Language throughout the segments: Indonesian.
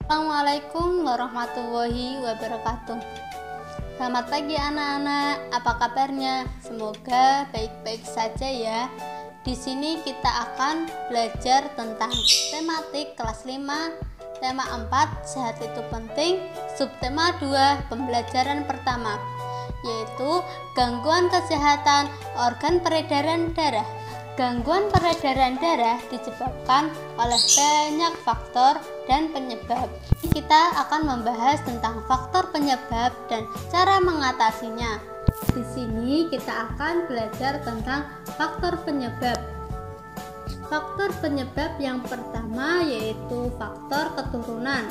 Assalamualaikum warahmatullahi wabarakatuh. Selamat pagi anak-anak, apa kabarnya? Semoga baik-baik saja ya. Di sini kita akan belajar tentang tematik kelas 5, tema 4, sehat itu penting, subtema 2, pembelajaran pertama, yaitu gangguan kesehatan organ peredaran darah. Gangguan peredaran darah disebabkan oleh banyak faktor dan penyebab. Kita akan membahas tentang faktor penyebab dan cara mengatasinya. Di sini kita akan belajar tentang faktor penyebab. Faktor penyebab yang pertama yaitu faktor keturunan.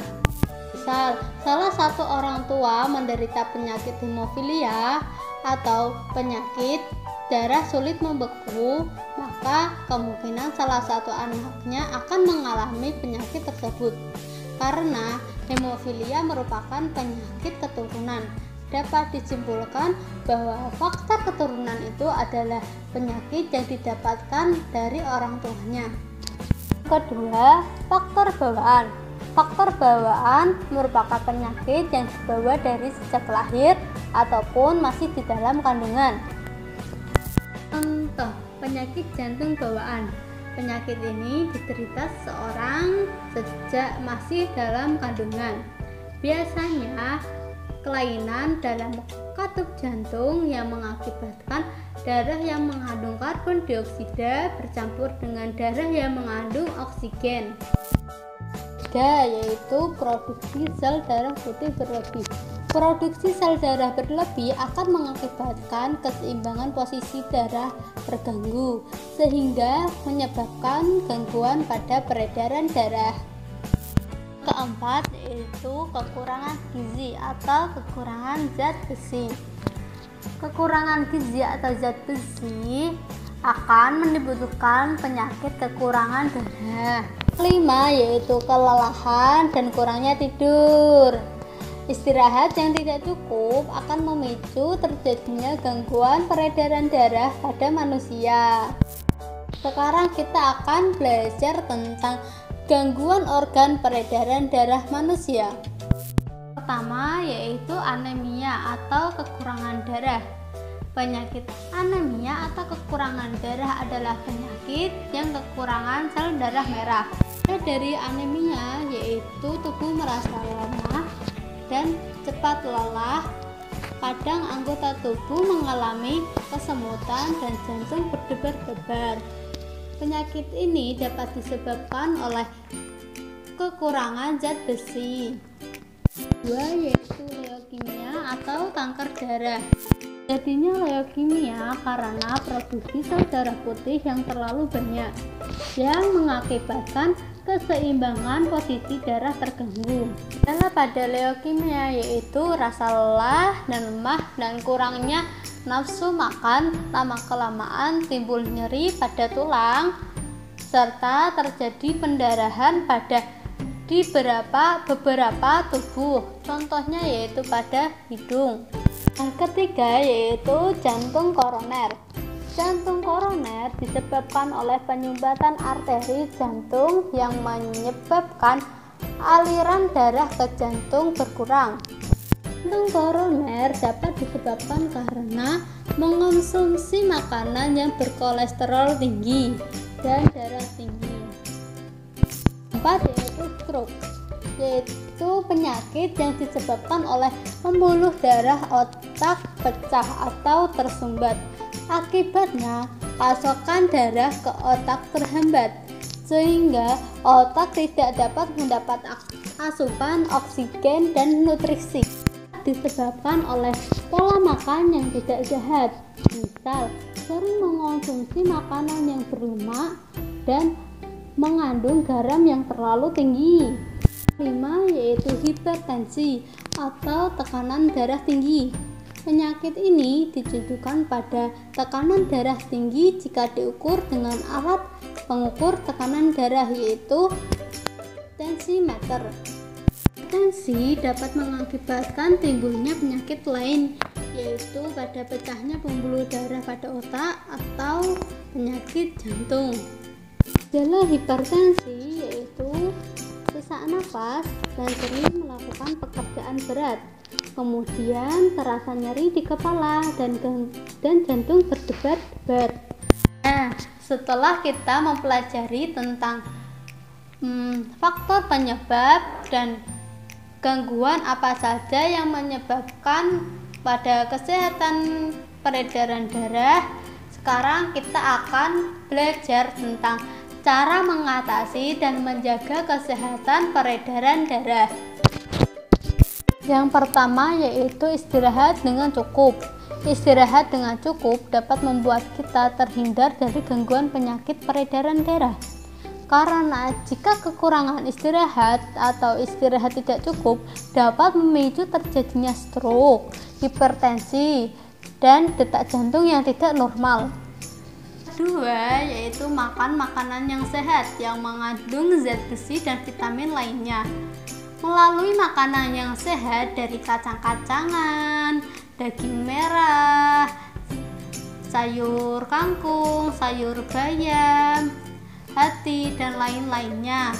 Misal, salah satu orang tua menderita penyakit hemofilia atau penyakit darah sulit membeku, maka kemungkinan salah satu anaknya akan mengalami penyakit tersebut. Karena hemofilia merupakan penyakit keturunan, dapat disimpulkan bahwa faktor keturunan itu adalah penyakit yang didapatkan dari orang tuanya. Kedua, faktor bawaan. Faktor bawaan merupakan penyakit yang dibawa dari sejak lahir ataupun masih di dalam kandungan. Contoh, penyakit jantung bawaan. Penyakit ini diderita seorang sejak masih dalam kandungan. Biasanya kelainan dalam katup jantung yang mengakibatkan darah yang mengandung karbon dioksida bercampur dengan darah yang mengandung oksigen. Ketiga, yaitu produksi sel darah putih berlebih. Produksi sel darah berlebih akan mengakibatkan keseimbangan posisi darah terganggu, sehingga menyebabkan gangguan pada peredaran darah. Keempat, yaitu kekurangan gizi atau kekurangan zat besi. Kekurangan gizi atau zat besi akan menimbulkan penyakit kekurangan darah. Kelima, yaitu kelelahan dan kurangnya tidur. Istirahat yang tidak cukup akan memicu terjadinya gangguan peredaran darah pada manusia. Sekarang kita akan belajar tentang gangguan organ peredaran darah manusia. Pertama, yaitu anemia atau kekurangan darah. Penyakit anemia atau kekurangan darah adalah penyakit yang kekurangan sel darah merah. Dari anemia yaitu tubuh merasa lemah dan cepat lelah. Kadang anggota tubuh mengalami kesemutan dan jantung berdebar-debar. Penyakit ini dapat disebabkan oleh kekurangan zat besi. Kedua, yaitu leukemia atau kanker darah. Jadinya leukemia karena produksi sel darah putih yang terlalu banyak, yang mengakibatkan keseimbangan posisi darah terganggu. Gejala pada leukemia yaitu rasa lelah dan lemah dan kurangnya nafsu makan, lama-kelamaan timbul nyeri pada tulang, serta terjadi pendarahan pada di beberapa tubuh, contohnya yaitu pada hidung. Yang ketiga yaitu jantung koroner. Jantung koroner disebabkan oleh penyumbatan arteri jantung yang menyebabkan aliran darah ke jantung berkurang. Jantung koroner dapat disebabkan karena mengonsumsi makanan yang berkolesterol tinggi dan darah tinggi. Keempat, yaitu stroke, yaitu penyakit yang disebabkan oleh pembuluh darah otak pecah atau tersumbat. Akibatnya, pasokan darah ke otak terhambat, sehingga otak tidak dapat mendapat asupan oksigen dan nutrisi. Disebabkan oleh pola makan yang tidak sehat, misal sering mengonsumsi makanan yang berlemak dan mengandung garam yang terlalu tinggi. 5, yaitu hipertensi atau tekanan darah tinggi. Penyakit ini ditujukan pada tekanan darah tinggi jika diukur dengan alat pengukur tekanan darah yaitu tensimeter. Hipertensi dapat mengakibatkan timbulnya penyakit lain, yaitu pada pecahnya pembuluh darah pada otak atau penyakit jantung. Gejala hipertensi yaitu sesak sesak napas dan sering melakukan pekerjaan berat. Kemudian terasa nyeri di kepala dan jantung berdebar-debar. Nah, setelah kita mempelajari tentang faktor penyebab dan gangguan apa saja yang menyebabkan pada kesehatan peredaran darah, sekarang kita akan belajar tentang cara mengatasi dan menjaga kesehatan peredaran darah. Yang pertama yaitu istirahat dengan cukup. Istirahat dengan cukup dapat membuat kita terhindar dari gangguan penyakit peredaran darah. Karena jika kekurangan istirahat atau istirahat tidak cukup dapat memicu terjadinya stroke, hipertensi, dan detak jantung yang tidak normal. Kedua yaitu makan makanan yang sehat yang mengandung zat besi dan vitamin lainnya. Melalui makanan yang sehat dari kacang-kacangan, daging merah, sayur kangkung, sayur bayam, hati, dan lain-lainnya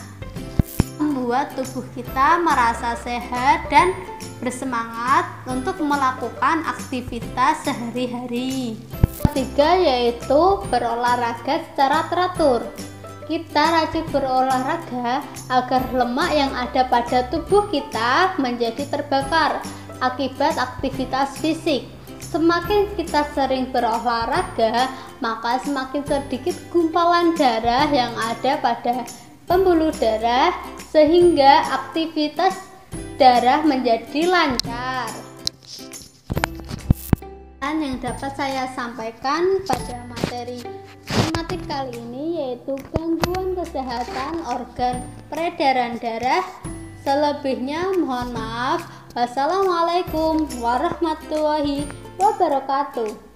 membuat tubuh kita merasa sehat dan bersemangat untuk melakukan aktivitas sehari-hari. Ketiga yaitu berolahraga secara teratur. Kita rajin berolahraga agar lemak yang ada pada tubuh kita menjadi terbakar akibat aktivitas fisik. Semakin kita sering berolahraga, maka semakin sedikit gumpalan darah yang ada pada pembuluh darah sehingga aktivitas darah menjadi lancar. Dan yang dapat saya sampaikan pada materi tematik kali ini yaitu gangguan kesehatan organ peredaran darah. Selebihnya mohon maaf. Wassalamualaikum warahmatullahi wabarakatuh.